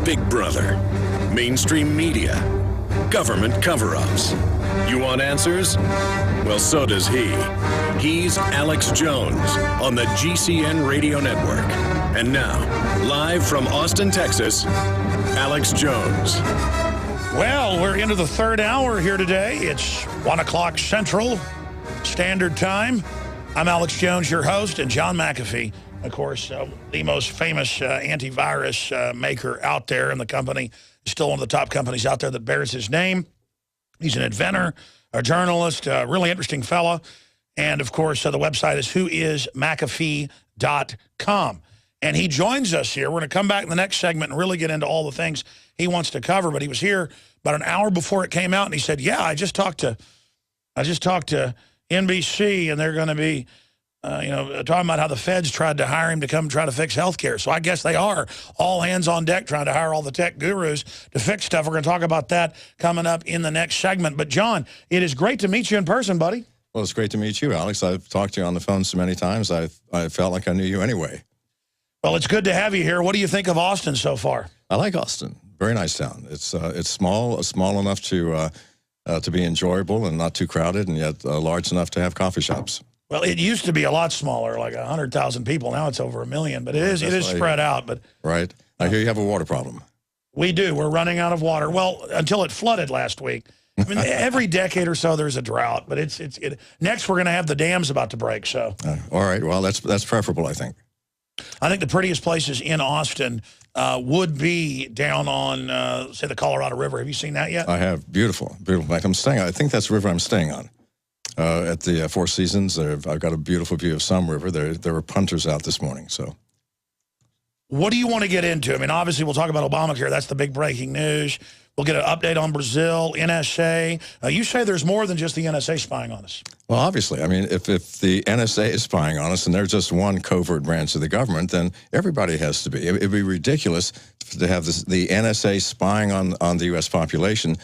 Big Brother, mainstream media, government cover-ups. You want answers? Well, so does he. He's Alex Jones on the GCN Radio Network. And now, live from Austin, Texas, Alex Jones. Well, we're into the third hour here today. It's 1 o'clock Central Standard Time. I'm Alex Jones, your host, and John McAfee, of course, the most famous antivirus maker out there, and the company is still one of the top companies out there that bears his name. He's an inventor, a journalist, a really interesting fella. And, of course, the website is whoismcafee.com. And he joins us here. We're going to come back in the next segment and really get into all the things he wants to cover. But he was here about an hour before it came out, and he said, yeah, I just talked to NBC, and they're going to be, talking about how the feds tried to hire him to come try to fix healthcare. So I guess they are all hands on deck trying to hire all the tech gurus to fix stuff. We're going to talk about that coming up in the next segment. But, John, it is great to meet you in person, buddy. Well, it's great to meet you, Alex. I've talked to you on the phone so many times, I felt like I knew you anyway. Well, it's good to have you here. What do you think of Austin so far? I like Austin. Very nice town. It's small enough to be enjoyable and not too crowded, and yet large enough to have coffee shops. Well, it used to be a lot smaller, like 100,000 people. Now it's over 1 million, but it is spread out. But right. I hear you have a water problem. We do. We're running out of water. Well, until it flooded last week. I mean, every decade or so there's a drought, but next we're going to have the dams about to break. So, all right. Well, that's preferable, I think. I think the prettiest places in Austin would be down on, say, the Colorado River. Have you seen that yet? I have. Beautiful, beautiful. Like I think that's the river I'm staying on. At the Four Seasons, I've got a beautiful view of some river. There were punters out this morning. So, what do you want to get into? I mean, obviously, we'll talk about Obamacare. That's the big breaking news. We'll get an update on Brazil, NSA. You say there's more than just the NSA spying on us. Well, obviously. I mean, if the NSA is spying on us and they're just one covert branch of the government, then everybody has to be. It'd be ridiculous to have the NSA spying on the U.S. population,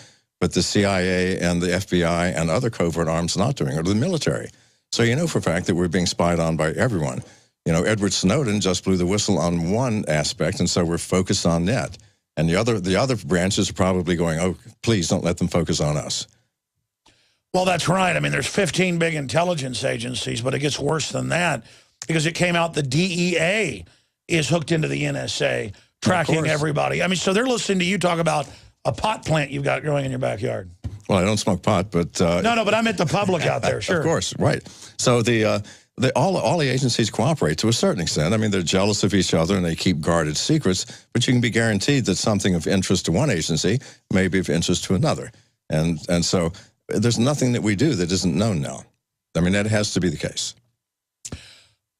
but the CIA and the FBI and other covert arms not doing it, or the military. So you know for a fact that we're being spied on by everyone. You know, Edward Snowden just blew the whistle on one aspect, and so we're focused on that. And the other branches are probably going, oh, please don't let them focus on us. Well, that's right. I mean, there's 15 big intelligence agencies, but it gets worse than that because it came out the DEA is hooked into the NSA, tracking everybody. I mean, so they're listening to you talk about a pot plant you've got growing in your backyard. Well, I don't smoke pot, but... No, but I meant the public out there, sure. Of course, right. So all the agencies cooperate to a certain extent. I mean, they're jealous of each other and they keep guarded secrets, but you can be guaranteed that something of interest to one agency may be of interest to another. And so there's nothing that we do that isn't known now. I mean, that has to be the case.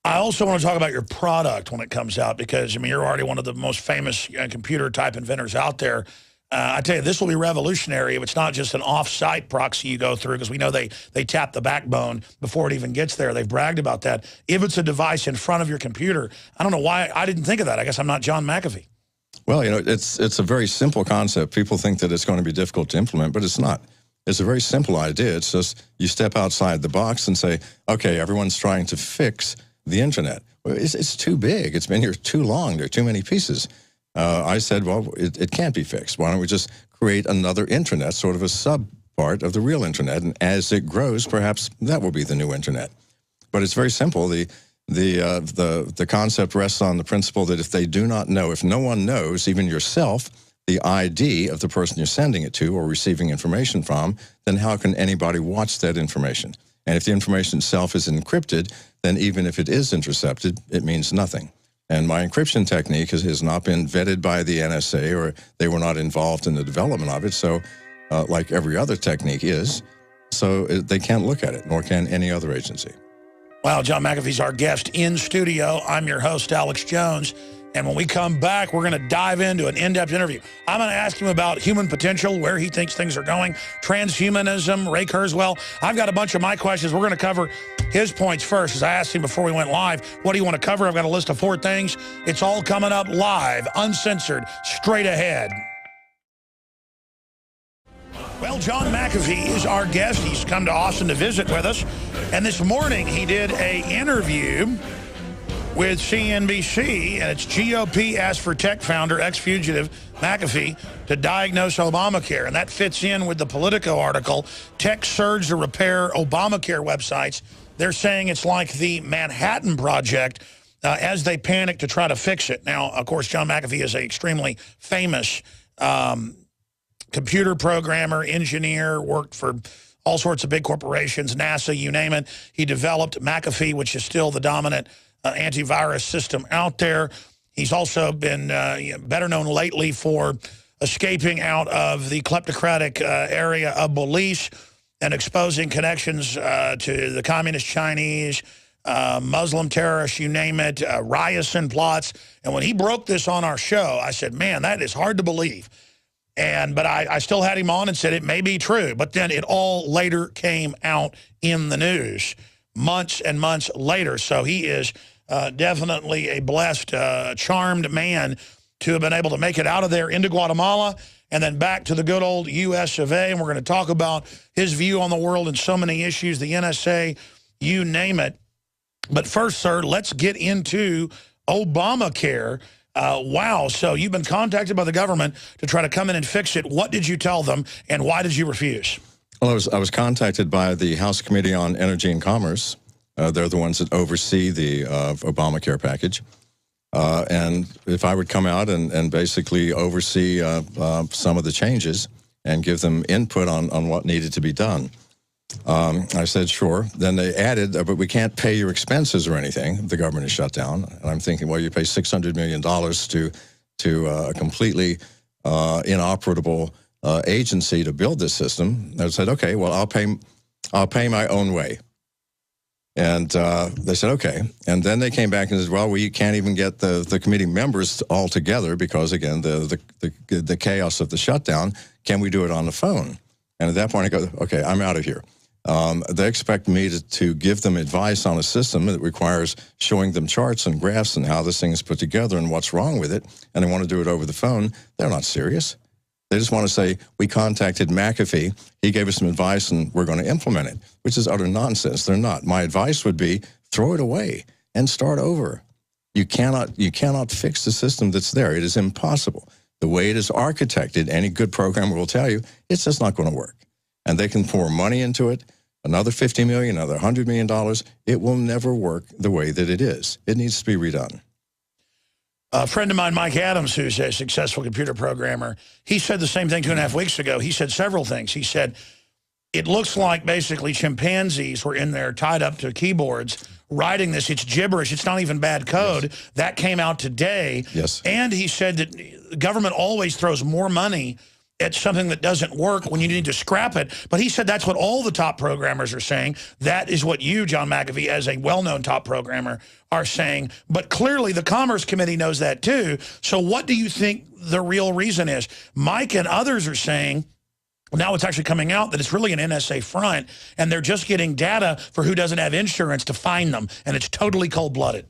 I also want to talk about your product when it comes out because, I mean, you're already one of the most famous computer-type inventors out there. I tell you, this will be revolutionary if it's not just an off-site proxy you go through, because we know they tap the backbone before it even gets there. They've bragged about that. If it's a device in front of your computer, I don't know why I didn't think of that. I guess I'm not John McAfee. Well, you know, it's a very simple concept. People think that it's going to be difficult to implement, but it's not. It's a very simple idea. It's just you step outside the box and say, okay, everyone's trying to fix the internet. Well, it's too big. It's been here too long. There are too many pieces. I said, well, it can't be fixed. Why don't we just create another internet, sort of a sub-part of the real internet, and as it grows, perhaps that will be the new internet. But it's very simple. The concept rests on the principle that if they do not know, if no one knows, even yourself, the ID of the person you're sending it to or receiving information from, then how can anybody watch that information? And if the information itself is encrypted, then even if it is intercepted, it means nothing. And my encryption technique has not been vetted by the NSA, or they were not involved in the development of it. So like every other technique is, so they can't look at it, nor can any other agency. Wow, John McAfee's our guest in studio. I'm your host, Alex Jones. And when we come back, we're going to dive into an in-depth interview. I'm going to ask him about human potential, where he thinks things are going, transhumanism, Ray Kurzweil. I've got a bunch of my questions. We're going to cover his points first. As I asked him before we went live, what do you want to cover? I've got a list of 4 things. It's all coming up live, uncensored, straight ahead. Well, John McAfee is our guest. He's come to Austin to visit with us. And this morning he did an interview with CNBC, and it's GOP asked for tech founder, ex-fugitive McAfee, to diagnose Obamacare. And that fits in with the Politico article, Tech Surge to Repair Obamacare Websites. They're saying it's like the Manhattan Project as they panic to try to fix it. Now, of course, John McAfee is an extremely famous computer programmer, engineer, worked for all sorts of big corporations, NASA, you name it. He developed McAfee, which is still the dominant antivirus system out there. He's also been better known lately for escaping out of the kleptocratic area of Belize and exposing connections to the communist Chinese, Muslim terrorists, you name it, riots plots. And when he broke this on our show, I said, man, that is hard to believe. But I still had him on and said it may be true. But then it all later came out in the news months and months later. So he is definitely a blessed, charmed man to have been able to make it out of there into Guatemala and then back to the good old U.S. of A. And we're going to talk about his view on the world and so many issues, the NSA, you name it. But first, sir, let's get into Obamacare. Wow. So you've been contacted by the government to try to come in and fix it. What did you tell them, and why did you refuse? Well, I was contacted by the House Committee on Energy and Commerce. They're the ones that oversee the Obamacare package. And if I would come out and basically oversee some of the changes and give them input on what needed to be done. I said, sure. Then they added, but we can't pay your expenses or anything. The government is shut down. And I'm thinking, well, you pay $600 million to a completely inoperable agency to build this system. And I said, okay, well, I'll pay my own way. And they said, okay. And then they came back and said, well, we can't even get the committee members all together because, again, the chaos of the shutdown. Can we do it on the phone? And at that point, I go, okay, I'm out of here. They expect me to give them advice on a system that requires showing them charts and graphs and how this thing is put together and what's wrong with it, and they want to do it over the phone. They're not serious. They just want to say, we contacted McAfee, he gave us some advice, and we're going to implement it, which is utter nonsense. They're not. My advice would be, throw it away and start over. You cannot fix the system that's there. It is impossible. The way it is architected, any good programmer will tell you, it's just not going to work. And they can pour money into it, another $50 million, another $100 million. It will never work the way that it is. It needs to be redone. A friend of mine, Mike Adams, who's a successful computer programmer, he said the same thing 2.5 weeks ago. He said several things. He said, it looks like basically chimpanzees were in there tied up to keyboards writing this. It's gibberish. It's not even bad code. Yes. That came out today. Yes. And he said that the government always throws more money at something that doesn't work when you need to scrap it. But he said that's what all the top programmers are saying. That is what you, John McAfee, as a well-known top programmer, are saying. But clearly the Commerce Committee knows that too. So what do you think the real reason is? Mike and others are saying, now it's actually coming out that it's really an NSA front, and they're just getting data for who doesn't have insurance to find them, and it's totally cold-blooded.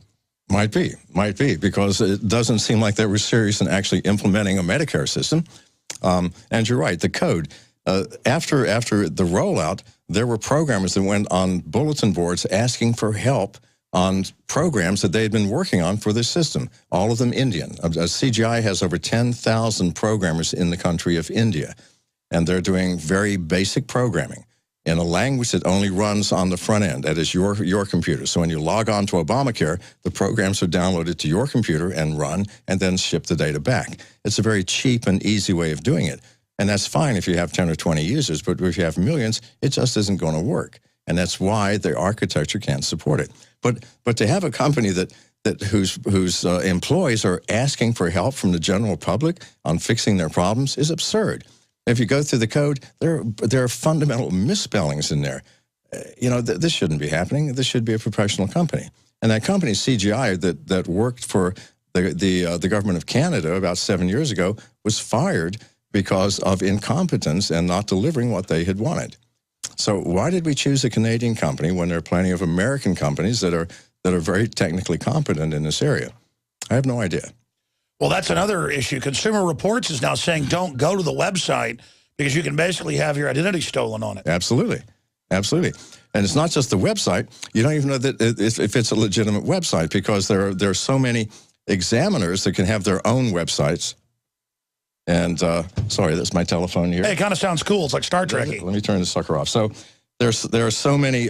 Might be, because it doesn't seem like they were serious in actually implementing a Medicare system. And you're right, the code. After the rollout, there were programmers that went on bulletin boards asking for help on programs that they had been working on for this system, all of them Indian. CGI has over 10,000 programmers in the country of India, and they're doing very basic programming in a language that only runs on the front end, that is your computer. So when you log on to Obamacare, the programs are downloaded to your computer and run, and then ship the data back. It's a very cheap and easy way of doing it. And that's fine if you have 10 or 20 users, but if you have millions, it just isn't going to work. And that's why the architecture can't support it. But to have a company whose employees are asking for help from the general public on fixing their problems is absurd. If you go through the code, there are fundamental misspellings in there. This shouldn't be happening. This should be a professional company. And that company, CGI, that worked for the government of Canada about 7 years ago, was fired because of incompetence and not delivering what they had wanted. So why did we choose a Canadian company when there are plenty of American companies that are very technically competent in this area? I have no idea. Well, that's another issue. Consumer Reports is now saying don't go to the website because you can basically have your identity stolen on it. Absolutely. Absolutely. And it's not just the website. You don't even know that if it's a legitimate website, because there are so many examiners that can have their own websites. And sorry, that's my telephone here. Hey, it kind of sounds cool. It's like Star Trek. Let me turn the sucker off. So there are so many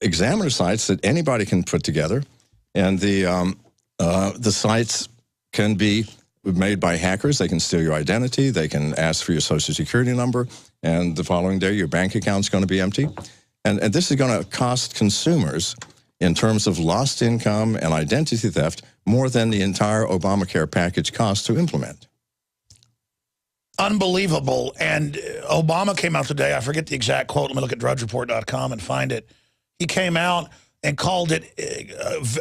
examiner sites that anybody can put together, and the sites can be made by hackers. They can steal your identity. They can ask for your social security number, and the following day your bank account's going to be empty. And this is going to cost consumers, in terms of lost income and identity theft, more than the entire Obamacare package cost to implement. Unbelievable. And Obama came out today. I forget the exact quote. Let me look at drudgereport.com and find it. He came out and called it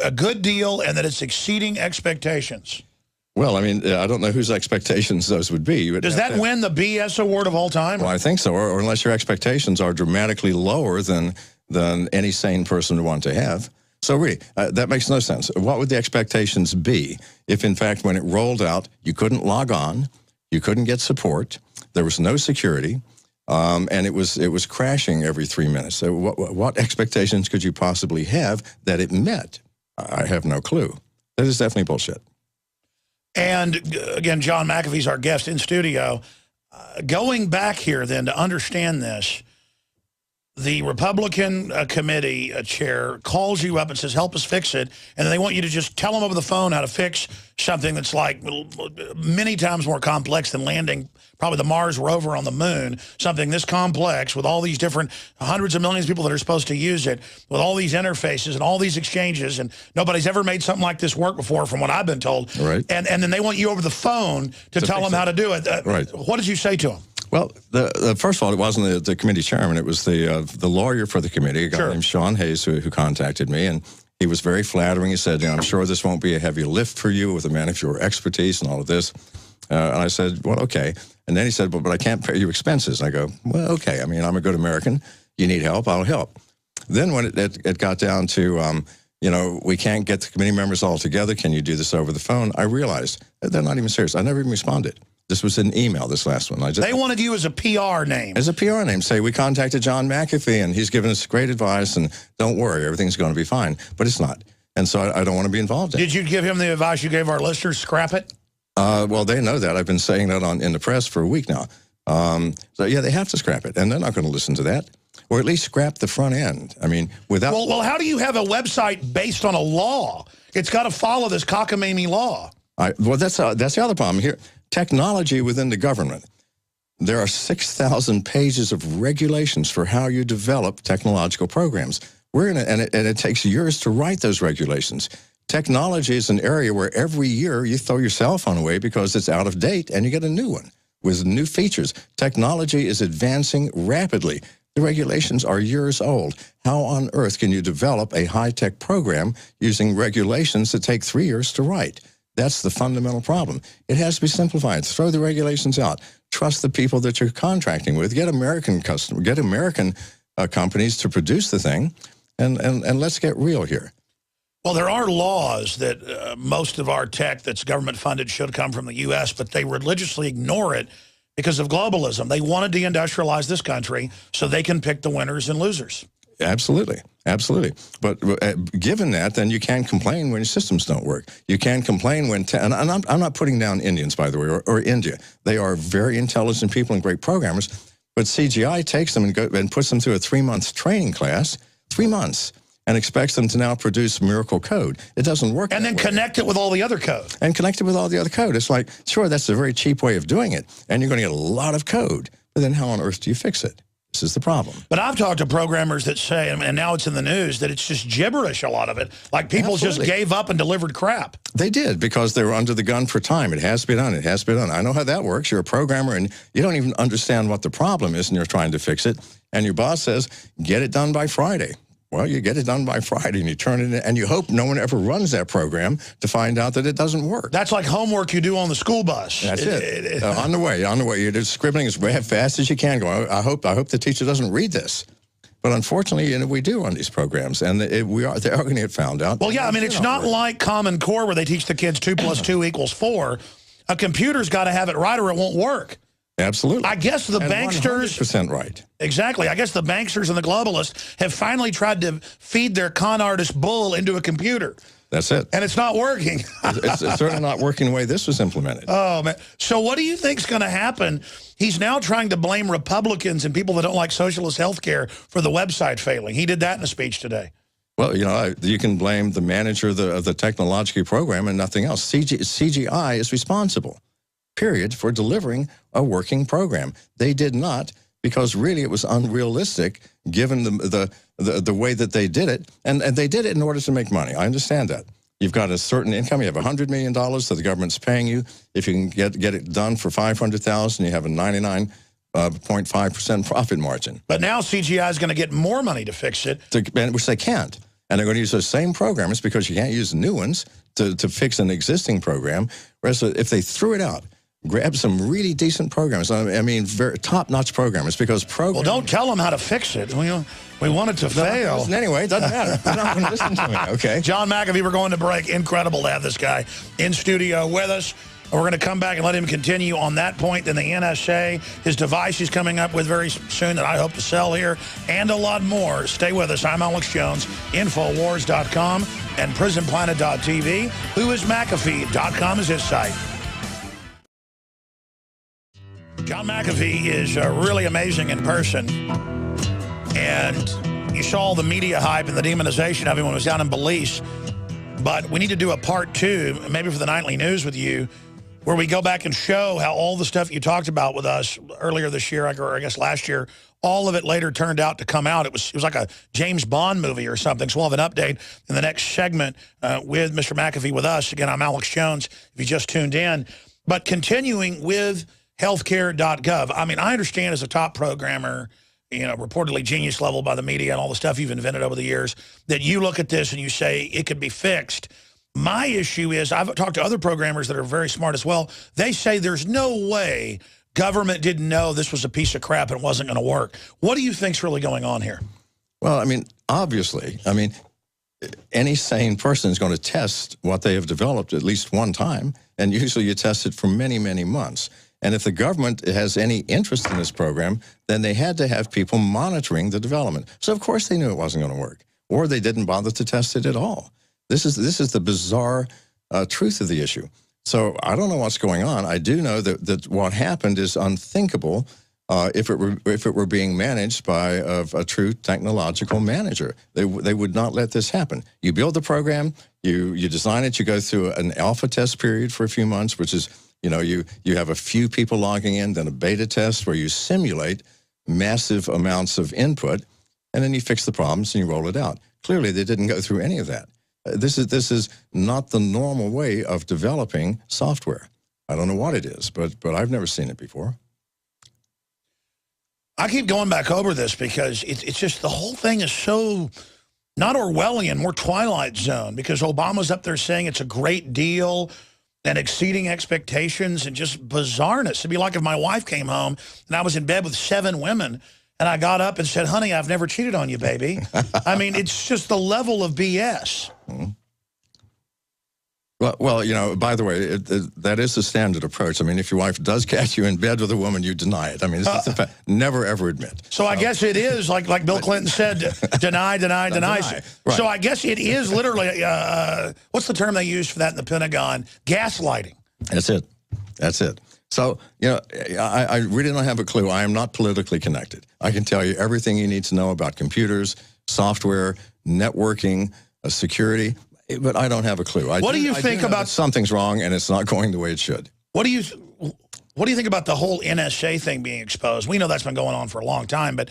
a good deal and that it's exceeding expectations. Well, I mean, I don't know whose expectations those would be. Does that win the BS award of all time? Well, I think so, or unless your expectations are dramatically lower than any sane person would want to have. So really, that makes no sense. What would the expectations be if, in fact, when it rolled out, you couldn't log on, you couldn't get support, there was no security, and it was crashing every 3 minutes? So what expectations could you possibly have that it met? I have no clue. That is definitely bullshit. And again, John McAfee's our guest in studio. Going back here then to understand this, the Republican committee chair calls you up and says, help us fix it. And then they want you to just tell them over the phone how to fix something that's like many times more complex than landing probably the Mars rover on the moon. Something this complex with all these different hundreds of millions of people that are supposed to use it, with all these interfaces and all these exchanges. And nobody's ever made something like this work before, from what I've been told. Right. And then they want you over the phone to tell them how to do it. Right. What did you say to them? Well, first of all, it wasn't the committee chairman. It was the lawyer for the committee, a guy named Sean Hayes, who contacted me. And he was very flattering. He said, I'm sure this won't be a heavy lift for you with a man of your expertise and all of this. And I said, well, okay. And then he said, but I can't pay your expenses. And I go, well, okay. I mean, I'm a good American. You need help, I'll help. Then when it got down to, we can't get the committee members all together, can you do this over the phone? I realized they're not even serious. I never even responded. This was an email, this last one. They wanted you as a PR name. As a PR name. Say, we contacted John McAfee, and he's given us great advice, and don't worry, everything's going to be fine. But it's not. And so I don't want to be involved in it. Did you give him the advice you gave our listeners, scrap it? Well, they know that. I've been saying that in the press for a week now. So, yeah, they have to scrap it, and they're not going to listen to that. Or at least scrap the front end. I mean, without... Well, how do you have a website based on a law? It's got to follow this cockamamie law. Well, that's the other problem here. Technology within the government. There are 6,000 pages of regulations for how you develop technological programs. And it takes years to write those regulations. Technology is an area where every year you throw your cell phone away because it's out of date and you get a new one with new features. Technology is advancing rapidly. The regulations are years old. How on earth can you develop a high-tech program using regulations that take 3 years to write? That's the fundamental problem. It has to be simplified. Throw the regulations out. Trust the people that you're contracting with. Get American customers, get American companies to produce the thing, and let's get real here. Well, there are laws that most of our tech that's government funded should come from the U.S., but they religiously ignore it because of globalism. They want to deindustrialize this country so they can pick the winners and losers. Absolutely. Absolutely. But given that, then you can't complain when your systems don't work. You can't complain when, and I'm not putting down Indians, by the way, or India. They are very intelligent people and great programmers, but CGI takes them and puts them through a 3-month training class, 3 months, and expects them to now produce miracle code. It doesn't work. And then connect it with all the other code. And connect it with all the other code. It's like, sure, that's a very cheap way of doing it, and you're going to get a lot of code, but then how on earth do you fix it? This is the problem. But I've talked to programmers that say, and now it's in the news, that it's just gibberish, a lot of it. Like people just gave up and delivered crap. They did, because they were under the gun for time. It has to be done. It has to be done. I know how that works. You're a programmer, and you don't even understand what the problem is, and you're trying to fix it. And your boss says, get it done by Friday. Well, you get it done by Friday, and you turn it in, and you hope no one ever runs that program to find out that it doesn't work. That's like homework you do on the school bus. That's it. On the way. You're just scribbling as fast as you can. Going, I hope the teacher doesn't read this. But unfortunately, we do on these programs, and they are going to get found out. Well, yeah, I mean, it's not like Common Core where they teach the kids 2 + 2 = 4. A computer's got to have it right or it won't work. Absolutely. I guess the and banksters... 100% right. Exactly. I guess the banksters and the globalists have finally tried to feed their con artist bull into a computer. That's it. And it's not working. it's certainly not working the way this was implemented. Oh, man. So what do you think's going to happen? He's now trying to blame Republicans and people that don't like socialist health care for the website failing. He did that in a speech today. Well, you know, you can blame the manager of the technological program and nothing else. CGI is responsible, period, for delivering a working program. They did not, because really it was unrealistic given the way that they did it. And they did it in order to make money. I understand that. You've got a certain income. You have $100 million that the government's paying you. If you can get it done for $500,000, you have a 99.5% profit margin. But now CGI is going to get more money to fix it. Which they can't. And they're going to use those same programmers because you can't use new ones to fix an existing program. Whereas if they threw it out, grab some really decent programmers, I mean, very top-notch programmers, because Well, don't tell them how to fix it. We want it to fail. Anyway, it doesn't matter. They're not going to listen to me, okay? John McAfee, we're going to break. Incredible to have this guy in studio with us. We're going to come back and let him continue on that point. Then the NSA, his device he's coming up with very soon that I hope to sell here, and a lot more. Stay with us. I'm Alex Jones, Infowars.com and PrisonPlanet.tv. WhoisMcAfee.com is his site. John McAfee is really amazing in person. And you saw the media hype and the demonization of him when he was down in Belize. But we need to do a part 2, maybe for the nightly news with you, where we go back and show how all the stuff you talked about with us earlier this year, or I guess last year, all of it later turned out to come out. It was like a James Bond movie or something. So we'll have an update in the next segment with Mr. McAfee with us. Again, I'm Alex Jones, if you just tuned in. But continuing with healthcare.gov, I mean, I understand as a top programmer, you know, reportedly genius level by the media and all the stuff you've invented over the years, that you look at this and you say it could be fixed. My issue is, I've talked to other programmers that are very smart as well. They say there's no way government didn't know this was a piece of crap and wasn't going to work. What do you think's really going on here? Well, I mean, obviously, I mean, any sane person is going to test what they have developed at least one time, and usually you test it for many, many months. And if the government has any interest in this program, then they had to have people monitoring the development. So, of course, they knew it wasn't going to work, or they didn't bother to test it at all. This is the bizarre truth of the issue. So I don't know what's going on. I do know that what happened is unthinkable if it were being managed by a true technological manager. They would not let this happen. You build the program, you design it, you go through an alpha test period for a few months, which is, you know, you have a few people logging in, then a beta test where you simulate massive amounts of input, and then you fix the problems and you roll it out. Clearly, they didn't go through any of that. This is not the normal way of developing software. I don't know what it is, but I've never seen it before. I keep going back over this because it's just the whole thing is so not Orwellian, more Twilight Zone, because Obama's up there saying it's a great deal and exceeding expectations and just bizarreness. It'd be like if my wife came home and I was in bed with 7 women and I got up and said, honey, I've never cheated on you, baby. I mean, it's just the level of BS. Mm-hmm. Well, you know, by the way, that is the standard approach. I mean, if your wife does catch you in bed with a woman, you deny it. I mean, it's a fact. Never, ever admit. So I guess it is, like Bill Clinton said, deny. Right. So I guess it is literally, what's the term they use for that in the Pentagon? Gaslighting. That's it. That's it. So, you know, I really don't have a clue. I am not politically connected. I can tell you everything you need to know about computers, software, networking, security, but I don't have a clue. What do you think about something's wrong and it's not going the way it should? What do you think about the whole NSA thing being exposed? We know that's been going on for a long time, but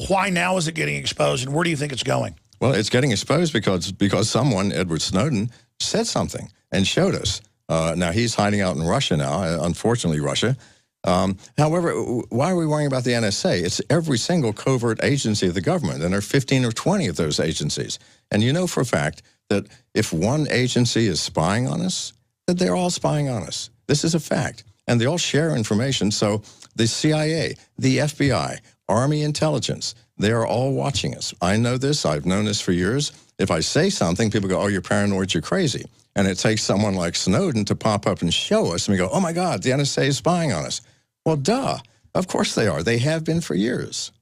why now is it getting exposed, and where do you think it's going? Well, it's getting exposed because someone, Edward Snowden, said something and showed us. Now, he's hiding out in Russia now, unfortunately, Russia. However, why are we worrying about the NSA? It's every single covert agency of the government, and there are 15 or 20 of those agencies. And you know for a fact that if one agency is spying on us, that they're all spying on us. This is a fact. And they all share information. So the CIA, the FBI, Army intelligence, they are all watching us. I know this. I've known this for years. If I say something, people go, oh, you're paranoid, you're crazy. And it takes someone like Snowden to pop up and show us, and we go, oh, my God, the NSA is spying on us. Well, duh. Of course they are. They have been for years.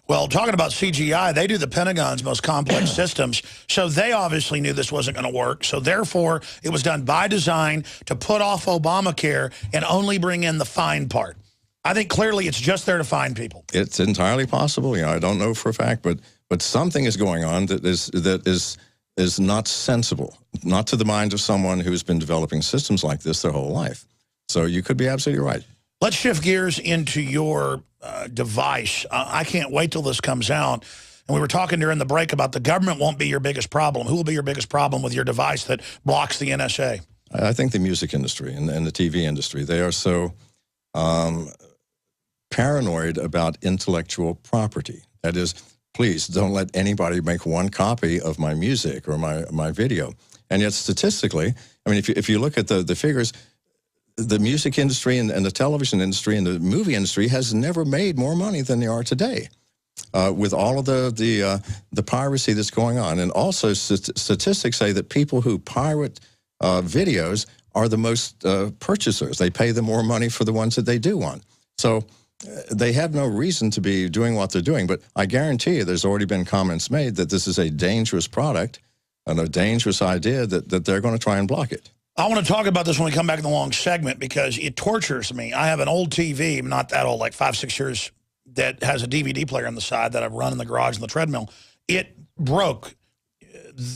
Well, talking about CGI, they do the Pentagon's most complex systems, so they obviously knew this wasn't going to work. So therefore, it was done by design to put off Obamacare and only bring in the fine part. I think clearly it's just there to fine people. It's entirely possible. You know, I don't know for a fact, but something is going on that is not sensible, not to the mind of someone who's been developing systems like this their whole life. So you could be absolutely right. Let's shift gears into your device. I can't wait till this comes out. And we were talking during the break about the government won't be your biggest problem. Who will be your biggest problem with your device that blocks the NSA? I think the music industry and the TV industry, they are so paranoid about intellectual property. That is, please don't let anybody make one copy of my music or my video. And yet statistically, I mean, if you look at the figures, the music industry and the television industry and the movie industry has never made more money than they are today, with all of the piracy that's going on. And also statistics say that people who pirate videos are the most purchasers. They pay them more money for the ones that they do want. So they have no reason to be doing what they're doing. But I guarantee you there's already been comments made that this is a dangerous product and a dangerous idea that they're going to try and block it. I want to talk about this when we come back in the long segment because it tortures me. I have an old TV, not that old, like 5-6 years, that has a DVD player on the side that I've run in the garage on the treadmill. It broke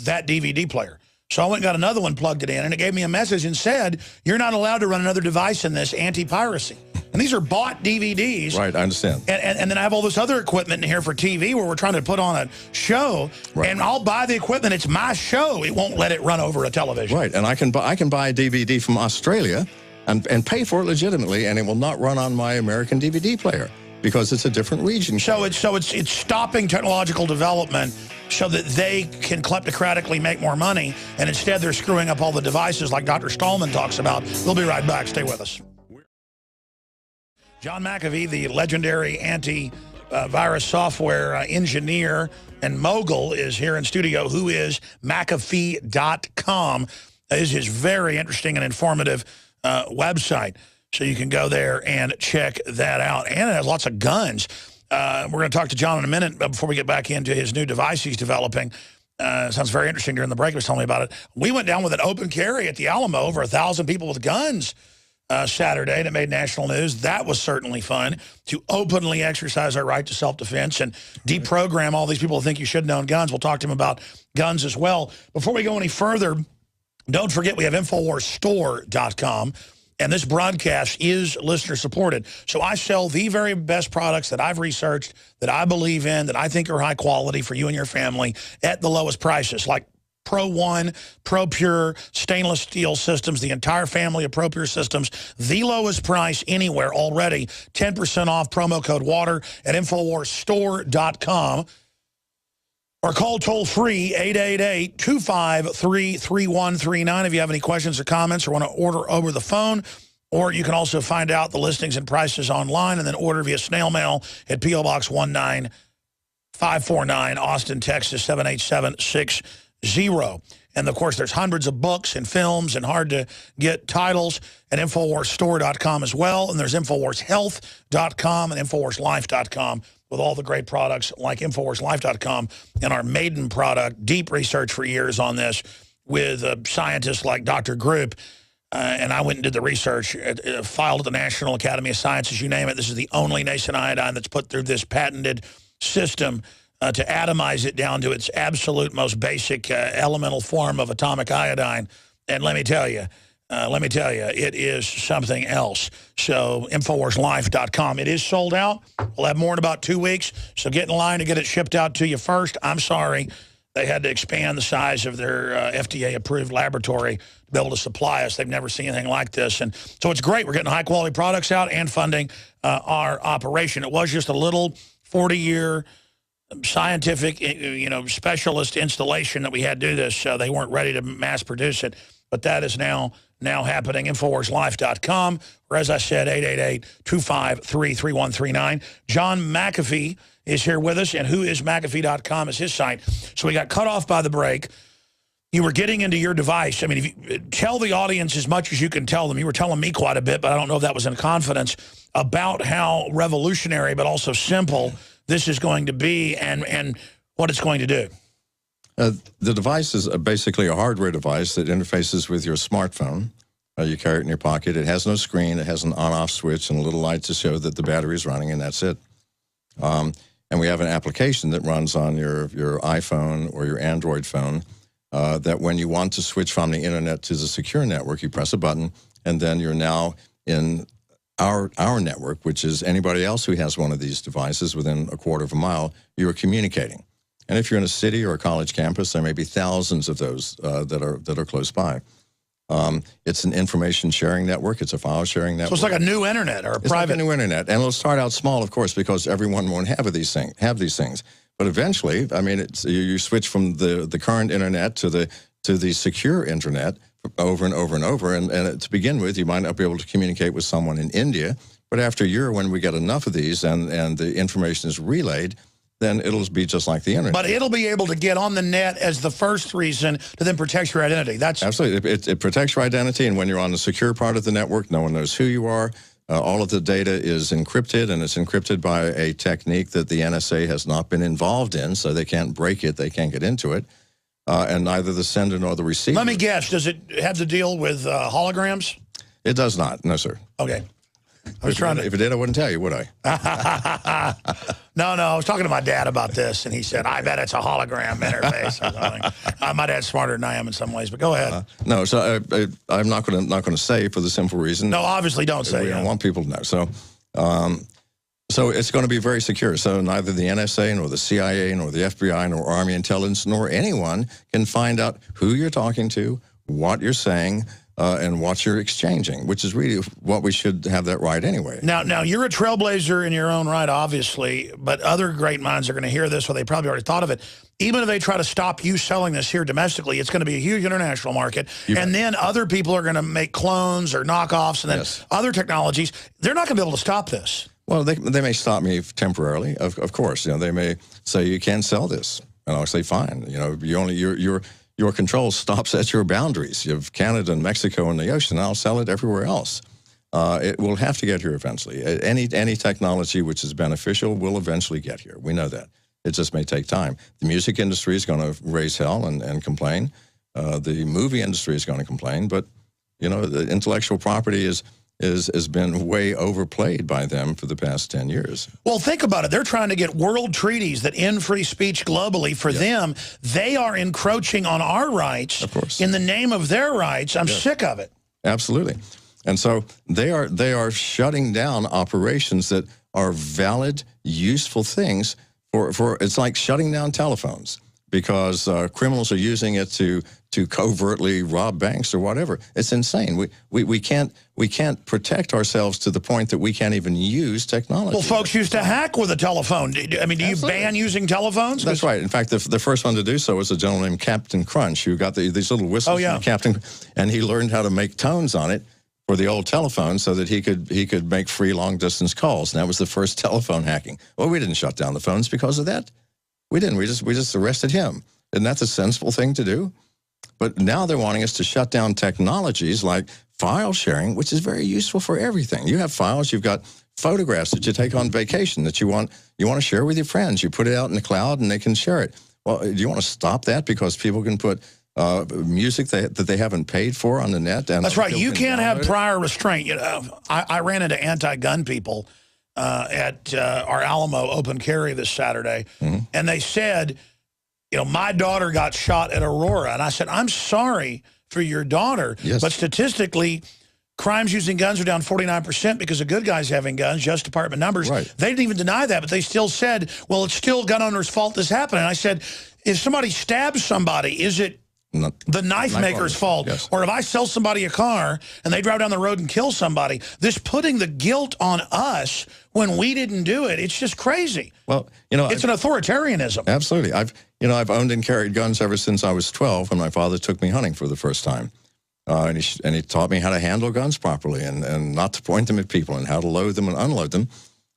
that DVD player. So I went and got another one, plugged it in, and it gave me a message and said, you're not allowed to run another device in this, anti-piracy. And these are bought DVDs. Right, I understand. And then I have all this other equipment in here for TV where we're trying to put on a show. Right. And I'll buy the equipment. It's my show. It won't let it run over a television. Right, and I can buy a DVD from Australia and pay for it legitimately, and it will not run on my American DVD player because it's a different region. So it's stopping technological development so that they can kleptocratically make more money, and instead they're screwing up all the devices like Dr. Stallman talks about. We'll be right back. Stay with us. John McAfee, the legendary anti-virus software engineer and mogul, is here in studio. Who is McAfee.com. This is his very interesting and informative website. So you can go there and check that out. And it has lots of guns. We're going to talk to John in a minute before we get back into his new device he's developing. Sounds very interesting. During the break, he was telling me about it. We went down with an open carry at the Alamo, over 1,000 people with guns Saturday, and it made national news. That was certainly fun, to openly exercise our right to self-defense and deprogram all these people who think you shouldn't own guns. We'll talk to him about guns as well. Before we go any further, don't forget we have InfoWarsStore.com. And this broadcast is listener-supported. So I sell the very best products that I've researched, that I believe in, that I think are high quality for you and your family at the lowest prices, like Pro One, Pro Pure, stainless steel systems, the entire family of Pro Pure systems, the lowest price anywhere already, 10% off, promo code WATER at InfoWarsStore.com. Or call toll-free 888-253-3139 if you have any questions or comments or want to order over the phone. Or you can also find out the listings and prices online and then order via snail mail at P.O. Box 19549, Austin, Texas 78760. And, of course, there's hundreds of books and films and hard-to-get titles at InfoWarsStore.com as well. And there's InfoWarsHealth.com and InfoWarsLife.com with all the great products like InfoWarsLife.com and our maiden product, deep research for years on this with scientists like Dr. Group. And I went and did the research, filed at the National Academy of Sciences, you name it. This is the only nascent iodine that's put through this patented system to atomize it down to its absolute most basic elemental form of atomic iodine. And let me tell you, it is something else. So InfoWarsLife.com. It is sold out. We'll have more in about 2 weeks. So get in line to get it shipped out to you first. I'm sorry. They had to expand the size of their FDA-approved laboratory to be able to supply us. They've never seen anything like this. And so it's great. We're getting high-quality products out and funding our operation. It was just a little 40-year scientific, specialist installation that we had to do this. They weren't ready to mass produce it. But that is now happening. InfoWarsLife.com, or as I said, 888-253-3139. John McAfee is here with us, and whoismcafee.com is his site. So we got cut off by the break. you were getting into your device. I mean, if you tell the audience as much as you can tell them. You were telling me quite a bit, but I don't know if that was in confidence, about how revolutionary but also simple this is going to be and what it's going to do. The device is basically a hardware device that interfaces with your smartphone. You carry it in your pocket. It has no screen. It has an on-off switch and a little light to show that the battery is running, and that's it. And we have an application that runs on your iPhone or your Android phone that when you want to switch from the internet to the secure network, you press a button, and then you're now in our network, which is anybody else who has one of these devices within a quarter of a mile, you're communicating. And if you're in a city or a college campus, there may be thousands of those that are close by. It's an information sharing network. It's a file sharing network. So it's like a new internet or a private. It's like a new internet, and it'll start out small, of course, because everyone won't have these things. But eventually, I mean, you switch from the current internet to the secure internet over and over and over. And to begin with, you might not be able to communicate with someone in India, but after a year, when we get enough of these and the information is relayed, then it'll be just like the internet. But it'll be able to get on the net as the first reason to then protect your identity. That's absolutely. It protects your identity, and when you're on the secure part of the network, no one knows who you are. All of the data is encrypted, and it's encrypted by a technique that the NSA has not been involved in, so they can't break it, they can't get into it, and neither the sender nor the receiver. Let me guess, does it have to deal with holograms? It does not, no, sir. Okay. If it did, I wouldn't tell you, would I? No, I was talking to my dad about this, and he said, I bet it's a hologram interface or something. My dad's smarter than I am in some ways, but go ahead. No, so I'm not going to say, for the simple reason. No, obviously don't say. We don't want people to know. So it's going to be very secure. So neither the NSA nor the CIA nor the FBI nor Army Intelligence nor anyone can find out who you're talking to, what you're saying, and what you're exchanging, which is really what we should have that right anyway. Now you're a trailblazer in your own right, obviously, but other great minds are going to hear this, or they probably already thought of it. Even if they try to stop you selling this here domestically, it's going to be a huge international market, and then other people are going to make clones or knockoffs, and then other technologies. They're not going to be able to stop this. Well, they may stop me temporarily, of course. You know, they may say you can't sell this, and I'll say fine. You know, your control stops at your boundaries. You have Canada and Mexico and the ocean. I'll sell it everywhere else. It will have to get here eventually. Any technology which is beneficial will eventually get here. We know that. It just may take time. The music industry is going to raise hell and complain. The movie industry is going to complain. But, you know, the intellectual property has been way overplayed by them for the past 10 years. Well, think about it. They're trying to get world treaties that end free speech globally. For them, they are encroaching on our rights, of course, in the name of their rights. I'm sick of it. Absolutely. And so they are shutting down operations that are valid, useful things for it's like shutting down telephones because criminals are using it to covertly rob banks or whatever. It's insane. We can't protect ourselves to the point that we can't even use technology. Well, folks used to hack with a telephone. I mean, do you ban using telephones? That's right. In fact, the first one to do so was a gentleman named Captain Crunch, who got these little whistles from the Captain, and he learned how to make tones on it for the old telephone so that he could make free long-distance calls. And that was the first telephone hacking. Well, we didn't shut down the phones because of that. We didn't. We just arrested him. Isn't that the sensible thing to do? But now they're wanting us to shut down technologies like file sharing, which is very useful for everything. You have files, you've got photographs that you take on vacation that you want to share with your friends. You put it out in the cloud and they can share it. Well, do you want to stop that because people can put music that they haven't paid for on the net? And that's right. You can't have prior restraint. You know, I ran into anti-gun people at our Alamo open carry this Saturday, and they said, you know, my daughter got shot at Aurora. And I said, I'm sorry for your daughter. Yes. But statistically, crimes using guns are down 49% because the good guys having guns, Justice Department numbers. Right. They didn't even deny that, but they still said, well, it's still gun owner's fault this happened. And I said, if somebody stabs somebody, is it the knife maker's fault? Yes. Or if I sell somebody a car and they drive down the road and kill somebody, this putting the guilt on us when we didn't do it, it's just crazy. Well, you know, it's an authoritarianism. Absolutely. I've owned and carried guns ever since I was 12 when my father took me hunting for the first time. And he taught me how to handle guns properly and not to point them at people and how to load them and unload them.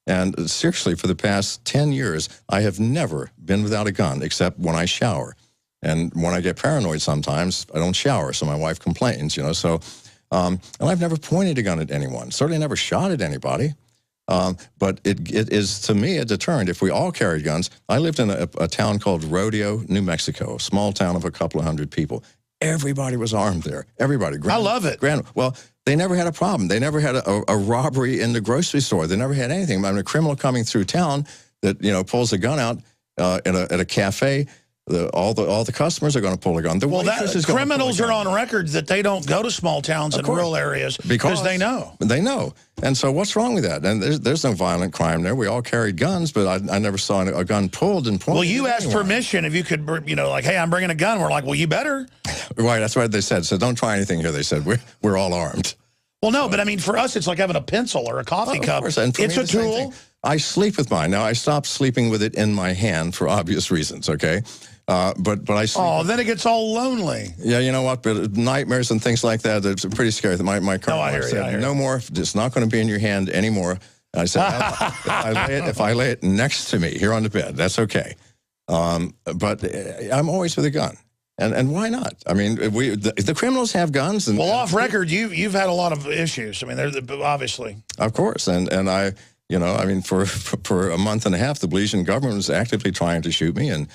And seriously, for the past 10 years, I have never been without a gun except when I shower. And when I get paranoid sometimes, I don't shower, so my wife complains, you know. So, and I've never pointed a gun at anyone, certainly never shot at anybody. But it is, to me, a deterrent. If we all carried guns, I lived in a town called Rodeo, New Mexico, a small town of a couple of hundred people. Everybody was armed there. Everybody. I love it. Well, they never had a problem. They never had a robbery in the grocery store. They never had anything. I mean, a criminal coming through town that, you know, pulls a gun out at a cafe, all the customers are going to pull a gun. The criminals are on record that they don't go to small towns and rural areas because they know. They know. And so what's wrong with that? And there's no violent crime there. We all carried guns, but I never saw a gun pulled and pointed. Well, you asked permission if you could, you know, like, hey, I'm bringing a gun. We're like, well, you better. Right, that's what they said. So don't try anything here, they said. We're all armed. Well, no, but I mean, for us, it's like having a pencil or a coffee cup. It's a tool. I sleep with mine. Now, I stopped sleeping with it in my hand for obvious reasons, okay? But I sleep. Oh, then it gets all lonely. Yeah, you know what? But nightmares and things like that, it's pretty scary. My current wife said, no more. It's not going to be in your hand anymore. And I said, if I lay it next to me here on the bed, that's okay. But I'm always with a gun. And why not? I mean, the criminals have guns. And, well, off record, you've had a lot of issues. I mean, they're obviously. Of course, and I, you know, I mean, for a month and a half, the Belizean government was actively trying to shoot me, and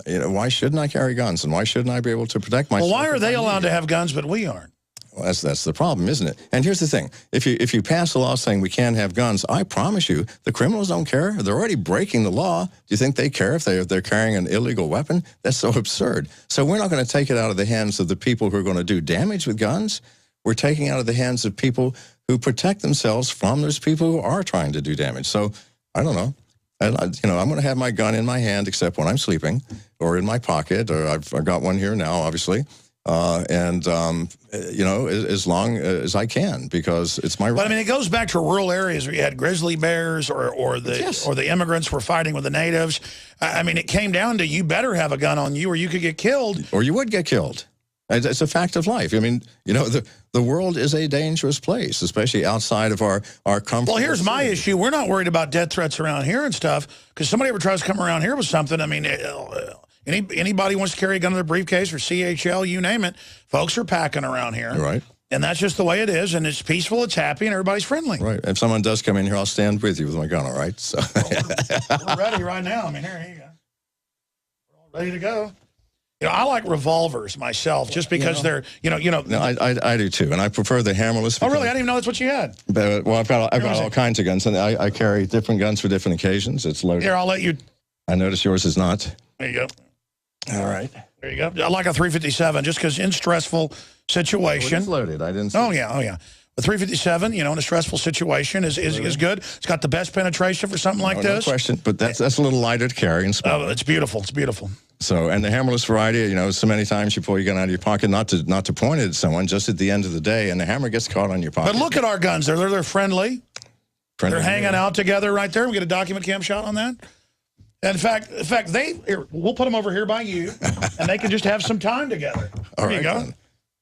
you know, why shouldn't I carry guns, and why shouldn't I be able to protect myself? Well, why are they allowed to have guns, but we aren't? Well, that's the problem, isn't it? And here's the thing: if you pass a law saying we can't have guns, I promise you, the criminals don't care. They're already breaking the law. Do you think they care if they're carrying an illegal weapon? That's so absurd. So we're not going to take it out of the hands of the people who are going to do damage with guns. We're taking it out of the hands of people who protect themselves from those people who are trying to do damage. So I don't know. And you know, I'm going to have my gun in my hand except when I'm sleeping, or in my pocket, or I've got one here now, obviously. You know, as long as I can, because it's my right. But I mean, it goes back to rural areas where you had grizzly bears, or the immigrants were fighting with the natives. I mean, it came down to you better have a gun on you, or you could get killed, or you would get killed. It's a fact of life. I mean, you know, the world is a dangerous place, especially outside of our comfort. Well, here's my issue: we're not worried about death threats around here and stuff, because somebody ever tries to come around here with something. I mean. Anybody wants to carry a gun in their briefcase or CHL, you name it, folks are packing around here. Right. And that's just the way it is, and it's peaceful, it's happy, and everybody's friendly. Right. If someone does come in here, I'll stand with you with my gun, all right? So. Well, we're ready right now. I mean, here you go. We're all ready to go. You know, I like revolvers myself, just because they're, you know. No, I do too, and I prefer the hammerless. Oh, really? I didn't even know that's what you had. But, well, I've got all kinds of guns, and I carry different guns for different occasions. It's loaded. Here, I'll let you. I notice yours is not. There you go. All right. There you go. I like a 357 just because in stressful situation. Well, it's loaded. I didn't see Oh, yeah. The 357, you know, in a stressful situation is good. It's got the best penetration for something like this. No question, but that's a little lighter to carry and smaller. Oh, it's beautiful. It's beautiful. So, and the hammerless variety, you know, so many times you pull your gun out of your pocket, not to point it at someone, just at the end of the day, and the hammer gets caught on your pocket. But look at our guns. They're friendly. They're hanging out together right there. We get a document cam shot on that. And in fact, we'll put them over here by you, and they can just have some time together. There you go. Then.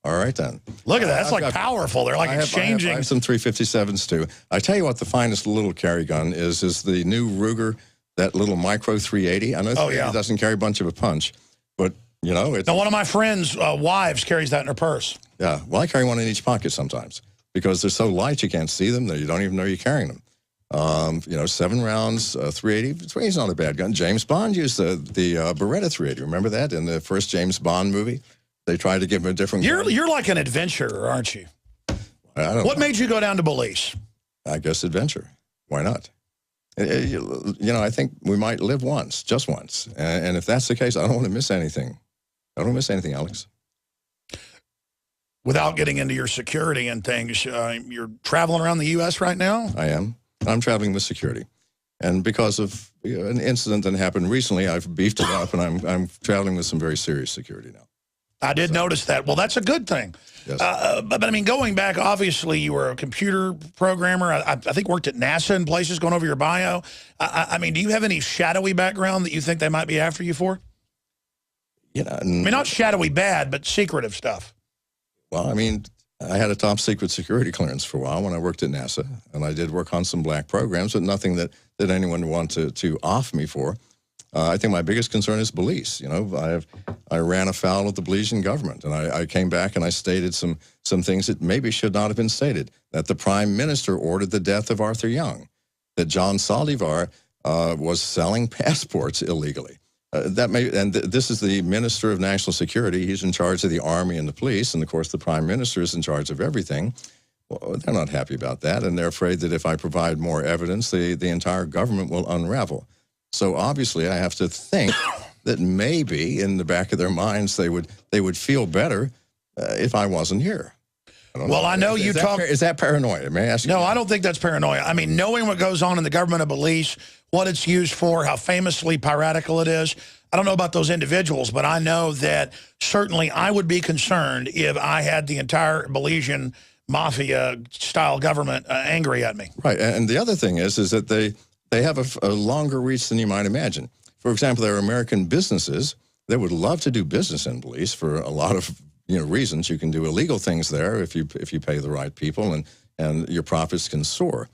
All right, then. Look at that. That's like powerful. They're like exchanging. I have some 357s, too. I tell you what, the finest little carry gun is the new Ruger, that little micro 380. I know 380 doesn't carry a bunch of a punch, but, you know. It's, now, one of my friends' wives carries that in her purse. Yeah. Well, I carry one in each pocket sometimes because they're so light you can't see them. You don't even know you're carrying them. You know, 7 rounds, 380. 380 is not a bad gun. James Bond used the Beretta 380. Remember that in the first James Bond movie? They tried to give him a different gun. You're like an adventurer, aren't you? What made you go down to Belize? I guess adventure. Why not? You know, I think we might live once, just once. And if that's the case, I don't want to miss anything. I don't miss anything, Alex. Without getting into your security and things, you're traveling around the U.S. right now? I am. I'm traveling with security. And because of an incident that happened recently, I've beefed it up, and I'm traveling with some very serious security now. I did notice that. Well, that's a good thing. Yes. But I mean, going back, obviously, you were a computer programmer. I think worked at NASA in places, going over your bio. I mean, do you have any shadowy background that you think they might be after you for? You know, I mean, not shadowy bad, but secretive stuff. Well, I mean, I had a top secret security clearance for a while when I worked at NASA, and I did work on some black programs, but nothing that anyone would want to off me for. I think my biggest concern is police. You know, I ran afoul of the Belizean government, and I came back and I stated some things that maybe should not have been stated. That the Prime Minister ordered the death of Arthur Young, that John Saldivar was selling passports illegally. This is the Minister of National Security. He's in charge of the Army and the police, and of course the Prime Minister is in charge of everything. Well, they're not happy about that, and they're afraid that if I provide more evidence, the entire government will unravel. So obviously, I have to think that maybe in the back of their minds they would feel better if I wasn't here. I know you talk. Is that paranoia? May I ask you? No, I don't think that's paranoia. I mean, knowing what goes on in the government of Belize, what it's used for, how famously piratical it is. I don't know about those individuals, but I know that certainly I would be concerned if I had the entire Belizean mafia-style government angry at me. Right, and the other thing is that they have a longer reach than you might imagine. For example, there are American businesses that would love to do business in Belize for a lot of reasons. You can do illegal things there if you pay the right people, and your profits can soar.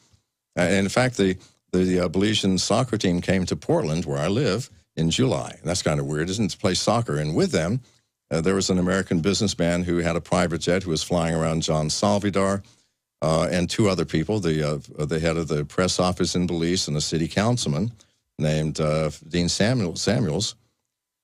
And in fact, the Belizean soccer team came to Portland, where I live, in July. And that's kind of weird, isn't it, to play soccer? And with them, there was an American businessman who had a private jet who was flying around John Salvador, and two other people, the head of the press office in Belize and a city councilman named Dean Samuels.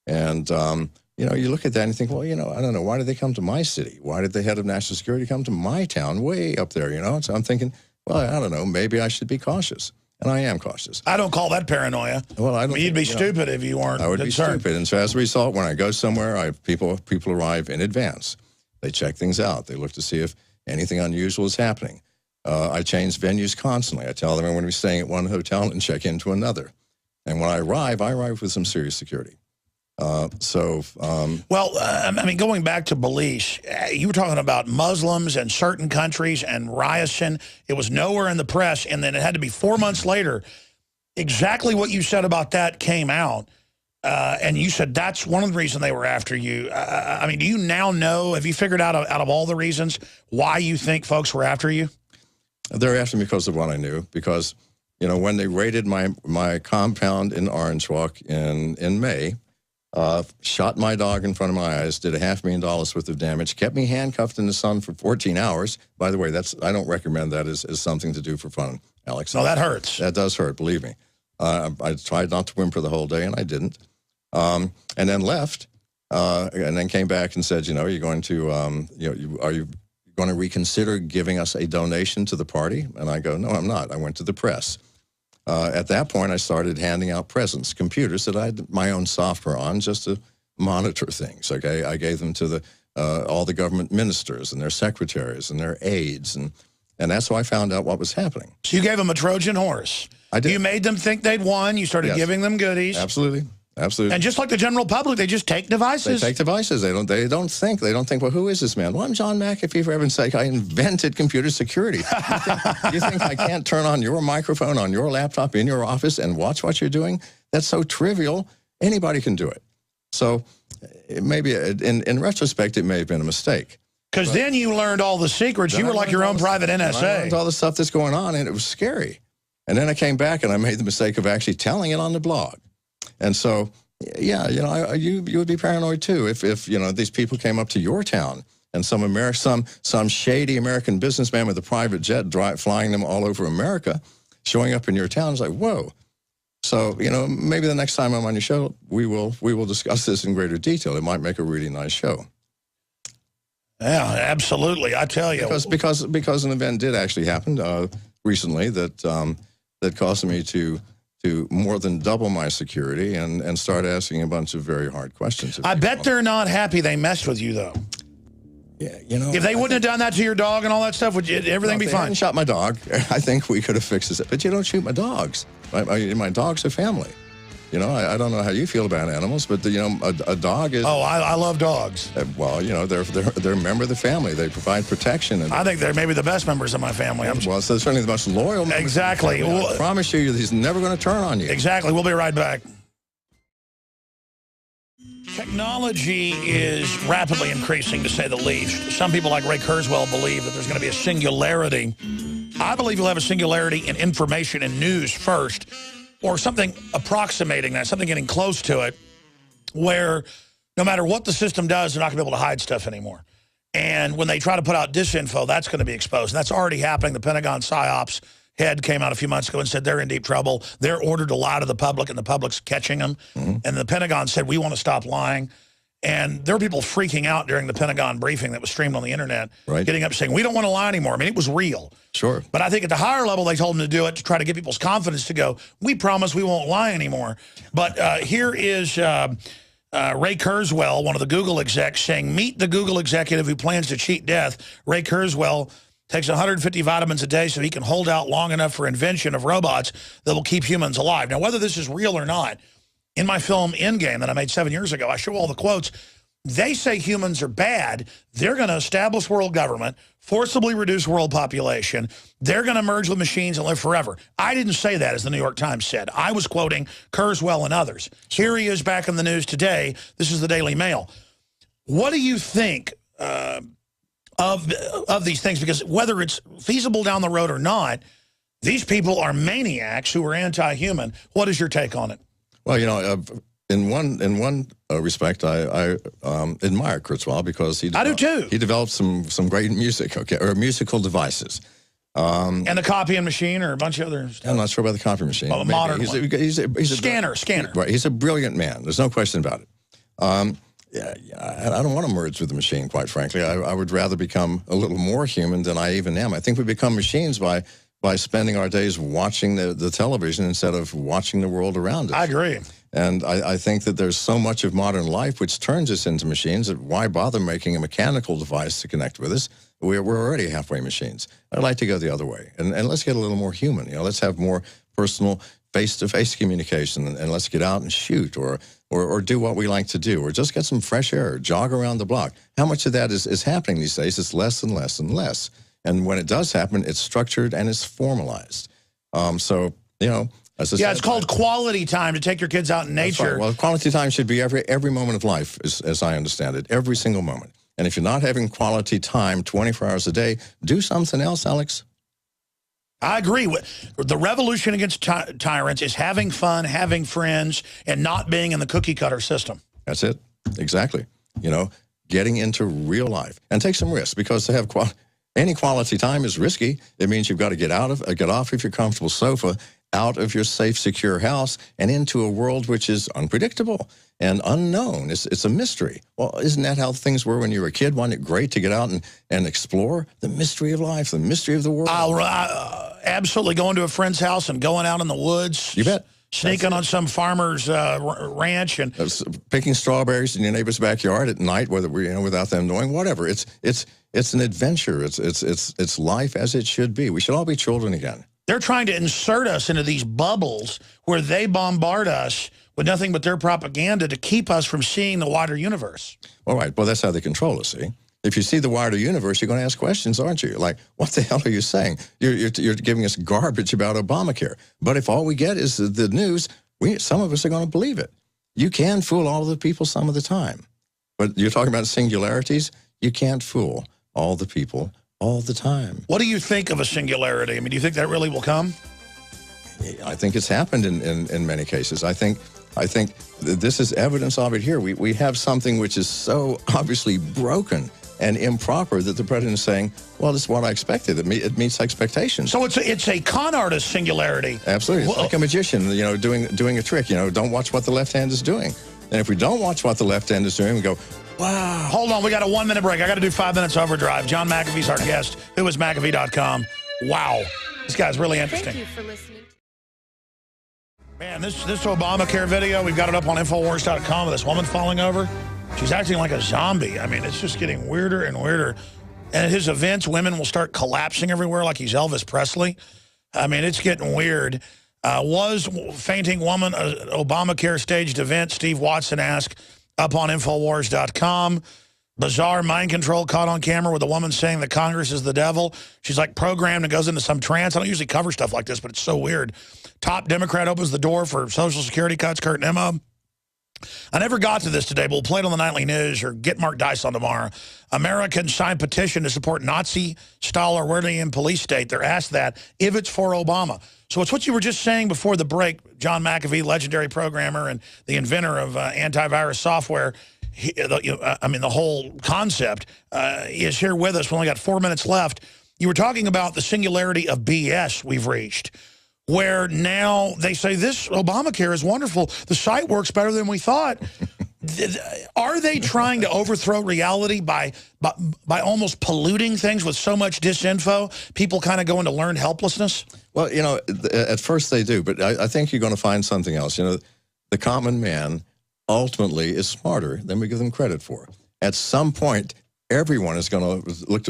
And, you look at that and you think, well, I don't know, why did they come to my city? Why did the head of national security come to my town way up there, So I'm thinking, well, I don't know, maybe I should be cautious. And I am cautious. I don't call that paranoia. Well, I mean, you'd be stupid if you weren't. I would concerned. be stupid. And so as a result, when I go somewhere, people arrive in advance. They check things out. They look to see if anything unusual is happening. I change venues constantly. I tell them I'm going to be staying at one hotel and check into another. And when I arrive with some serious security. I mean, going back to Belize, you were talking about Muslims and certain countries and Ryerson. It was nowhere in the press, and then it had to be 4 months later. Exactly what you said about that came out, and you said that's one of the reasons they were after you. I mean, do you now know, have you figured out of all the reasons why you think folks were after you? They're after me because of what I knew, because, when they raided my compound in Orange Walk in May, shot my dog in front of my eyes, did $500,000 worth of damage, kept me handcuffed in the sun for 14 hours. By the way, I don't recommend that as something to do for fun, Alex. No, that hurts. That does hurt, believe me. I tried not to whimper the whole day, and I didn't. And then left, and then came back and said, are you going to, are you going to reconsider giving us a donation to the party? And I go, no, I'm not. I went to the press. At that point, I started handing out presents, computers that I had my own software on just to monitor things, okay? I gave them to all the government ministers and their secretaries and their aides, and that's how I found out what was happening. So you gave them a Trojan horse. I did. You made them think they'd won. You started giving them goodies. Absolutely. Absolutely. And just like the general public, they just take devices. They take devices. They don't think, well, who is this man? Well, I'm John McAfee, for heaven's sake. I invented computer security. You think I can't turn on your microphone on your laptop in your office and watch what you're doing? That's so trivial. Anybody can do it. So maybe in retrospect, it may have been a mistake. Because then you learned all the secrets. You were like your own private NSA. I learned all the stuff that's going on, and it was scary. And then I came back and I made the mistake of actually telling it on the blog. And so, yeah, you would be paranoid too if these people came up to your town and some shady American businessman with a private jet flying them all over America, showing up in your town. It's like, whoa. So maybe the next time I'm on your show, we will discuss this in greater detail. It might make a really nice show. Yeah, absolutely. I tell you, because an event did actually happen recently that caused me to more than double my security and start asking a bunch of very hard questions. I bet they're not happy they messed with you, though. Yeah, if they wouldn't have done that to your dog and all that stuff, would everything be fine? If they hadn't shot my dog, I think we could have fixed this. But you don't shoot my dogs. My dogs are family. I don't know how you feel about animals, but a dog is. Oh, I love dogs. Well, they're a member of the family. They provide protection. And I think they're maybe the best members of my family. Well, so they're certainly the most loyal members. Exactly. I promise you, he's never going to turn on you. Exactly. We'll be right back. Technology is rapidly increasing, to say the least. Some people like Ray Kurzweil believe that there's going to be a singularity. I believe you'll have a singularity in information and news first. or something approximating that, something getting close to it, where no matter what the system does, they're not going to be able to hide stuff anymore. And when they try to put out disinfo, that's going to be exposed. And that's already happening. The Pentagon PSYOPs head came out a few months ago and said they're in deep trouble. They're ordered to lie to the public, and the public's catching them. And the Pentagon said, we want to stop lying. And there were people freaking out during the Pentagon briefing that was streamed on the internet, getting up saying, we don't want to lie anymore. I mean, it was real. Sure. But I think at the higher level, they told them to do it to try to get people's confidence to go, we promise we won't lie anymore. But here is Ray Kurzweil, one of the Google execs, saying, meet the Google executive who plans to cheat death. Ray Kurzweil takes 150 vitamins a day so he can hold out long enough for invention of robots that will keep humans alive. Now, whether this is real or not, in my film Endgame that I made 7 years ago, I show all the quotes. They say humans are bad. They're going to establish world government, forcibly reduce world population. They're going to merge with machines and live forever. I didn't say that, as the New York Times said. I was quoting Kurzweil and others. Here he is back in the news today. This is the Daily Mail. What do you think of these things? Because whether it's feasible down the road or not, these people are maniacs who are anti-human. What is your take on it? Well, you know, in one respect, I admire Kurzweil because I do too. He developed some great music, or musical devices. And the copying machine, or a bunch of other stuff. I'm not sure about the copying machine. Well, modern he's one. A scanner. Right, he's a brilliant man. There's no question about it. Yeah, I don't want to merge with the machine, quite frankly. I would rather become a little more human than I even am. I think we become machines by spending our days watching the television instead of watching the world around us. I agree. And I think that there's so much of modern life which turns us into machines that why bother making a mechanical device to connect with us? We're already halfway machines. I'd like to go the other way. And let's get a little more human. You know, let's have more personal face-to-face communication, and let's get out and shoot or do what we like to do, or just get some fresh air, jog around the block. How much of that is happening these days? It's less and less and less. And when it does happen, it's structured and it's formalized. So, you know, as I said, it's called quality time, to take your kids out in nature. Right. Well, quality time should be every moment of life, as I understand it, every single moment. And if you're not having quality time 24 hours a day, do something else, Alex. I agree. The revolution against tyrants is having fun, having friends, and not being in the cookie cutter system. That's it. Exactly. You know, getting into real life and take some risks, because to have any quality time is risky. It means you've got to get off of your comfortable sofa, out of your safe, secure house, and into a world which is unpredictable and unknown. It's a mystery. Well, isn't that how things were when you were a kid? Wasn't it great to get out and explore the mystery of life, the mystery of the world? Absolutely. Going to a friend's house and going out in the woods. You bet. Sneaking on some farmer's ranch and picking strawberries in your neighbor's backyard at night, without them knowing. Whatever. It's an adventure. It's life as it should be. We should all be children again. They're trying to insert us into these bubbles where they bombard us with nothing but their propaganda to keep us from seeing the wider universe. All right. Well, that's how they control us. See. If you see the wider universe, you're going to ask questions, aren't you? Like, what the hell are you saying? You're giving us garbage about Obamacare. But if all we get is the news, some of us are going to believe it. You can fool all of the people some of the time. But you're talking about singularities. You can't fool all the people all the time. What do you think of a singularity? I mean, do you think that really will come? I think it's happened in many cases. I think this is evidence of it here. We have something which is so obviously broken and improper that the president is saying, well, this is what I expected. It meets expectations. So it's a con artist singularity. Absolutely. It's like a magician, doing a trick. Don't watch what the left hand is doing. And if we don't watch what the left hand is doing, we go, wow. Hold on, we got a 1 minute break. I got to do 5 minutes overdrive. John McAfee's our guest. Who is McAfee.com. Wow. This guy's really interesting. Thank you for listening. Man, this Obamacare video, we've got it up on Infowars.com with this woman falling over. She's acting like a zombie. I mean, it's just getting weirder and weirder. And at his events, women will start collapsing everywhere like he's Elvis Presley. I mean, it's getting weird. Was fainting woman an Obamacare staged event? Steve Watson asked, up on Infowars.com. Bizarre mind control caught on camera with a woman saying that Congress is the devil. She's like programmed and goes into some trance. I don't usually cover stuff like this, but it's so weird. Top Democrat opens the door for Social Security cuts, Kurt Nimmo. I never got to this today, but we'll play it on the nightly news or get Mark Dice on tomorrow. Americans signed petition to support Nazi-style Orwellian police state. They're asked that if it's for Obama. So it's what you were just saying before the break. John McAfee, legendary programmer and the inventor of antivirus software, the whole concept is here with us. We only got 4 minutes left. You were talking about the singularity of BS we've reached, where now they say this Obamacare is wonderful. The site works better than we thought. Are they trying to overthrow reality by almost polluting things with so much disinfo? People kind of go into learned helplessness? Well, you know, at first they do, but I think you're going to find something else. You know, the common man ultimately is smarter than we give them credit for. At some point, everyone is going to look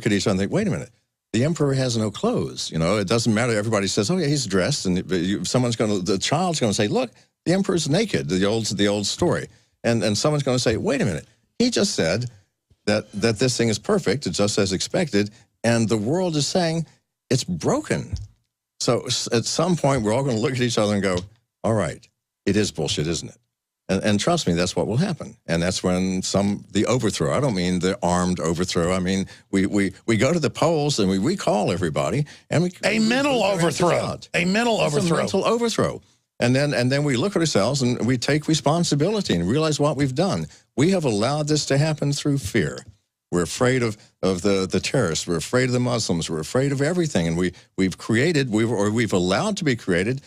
at each other and think, wait a minute. The emperor has no clothes. You know, it doesn't matter. Everybody says, "Oh yeah, he's dressed," and the child's going to say, "Look, the emperor's naked." The old story, and someone's going to say, "Wait a minute, he just said that this thing is perfect, it's just as expected," and the world is saying it's broken. So at some point, we're all going to look at each other and go, "All right, it is bullshit, isn't it?" And trust me, that's what will happen. And that's when the overthrow, I don't mean the armed overthrow. I mean, we go to the polls and we recall everybody. And a mental overthrow. A mental overthrow. A mental overthrow. And then we look at ourselves and we take responsibility and realize what we've done. We have allowed this to happen through fear. We're afraid of the terrorists. We're afraid of the Muslims. We're afraid of everything. And we've allowed to be created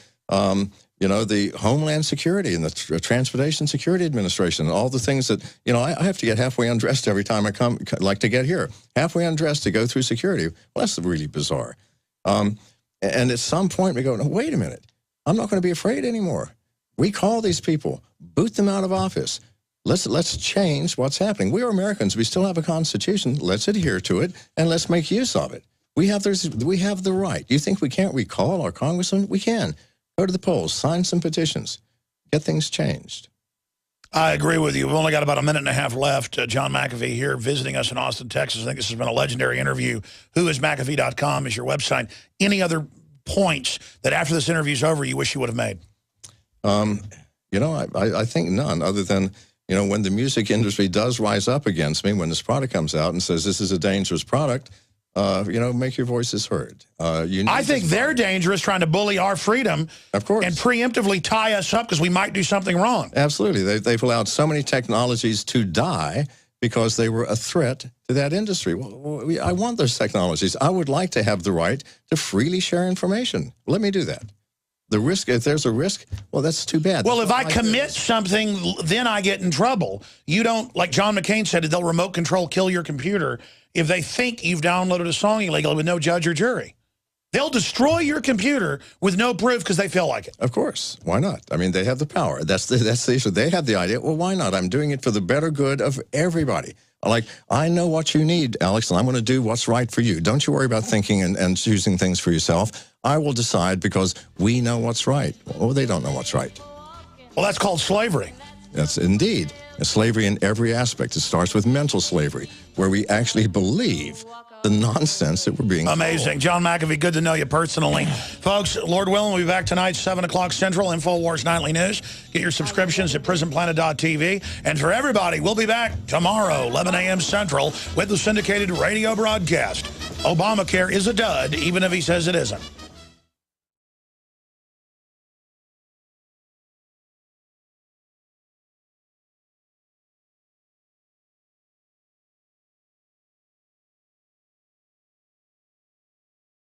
you know, the Homeland Security and the Transportation Security Administration, and all the things that, you know, I have to get halfway undressed every time I like to get here. Halfway undressed to go through security. Well, that's really bizarre. And at some point we go, no, wait a minute. I'm not going to be afraid anymore. Recall these people. Boot them out of office. Let's change what's happening. We are Americans. We still have a Constitution. Let's adhere to it, and let's make use of it. We have the right. You think we can't recall our congressman? We can. Go to the polls, sign some petitions, get things changed. I agree with you. We've only got about a minute and a half left. John McAfee here visiting us in Austin, Texas. I think this has been a legendary interview. Whoismcafee.com is your website. Any other points that after this interview's over you wish you would have made? You know, I think none, other than, you know, when the music industry does rise up against me, when this product comes out and says this is a dangerous product, you know, make your voices heard. I think they're dangerous, trying to bully our freedom, of course, and preemptively tie us up because we might do something wrong. Absolutely. They've allowed so many technologies to die because they were a threat to that industry. Well, I want those technologies. I would like to have the right to freely share information. Let me do that. The risk, if there's a risk, well, that's too bad. Well, if I commit something, then I get in trouble. You don't, like John McCain said, they'll remote control kill your computer if they think you've downloaded a song illegally with no judge or jury. They'll destroy your computer with no proof because they feel like it. Of course. Why not? I mean, they have the power. That's the issue. They have the idea. Well, why not? I'm doing it for the better good of everybody. Like, I know what you need, Alex, and I'm going to do what's right for you. Don't you worry about thinking and choosing things for yourself. I will decide because we know what's right. Or they don't know what's right. Well, that's called slavery. That's indeed. Slavery in every aspect. It starts with mental slavery, where we actually believe the nonsense that we're being Amazing. told. John McAfee, good to know you personally. Folks, Lord willing, we'll be back tonight, 7 o'clock Central, InfoWars Nightly News. Get your subscriptions at prisonplanet.tv. And for everybody, we'll be back tomorrow, 11 a.m. Central, with the syndicated radio broadcast. Obamacare is a dud, even if he says it isn't.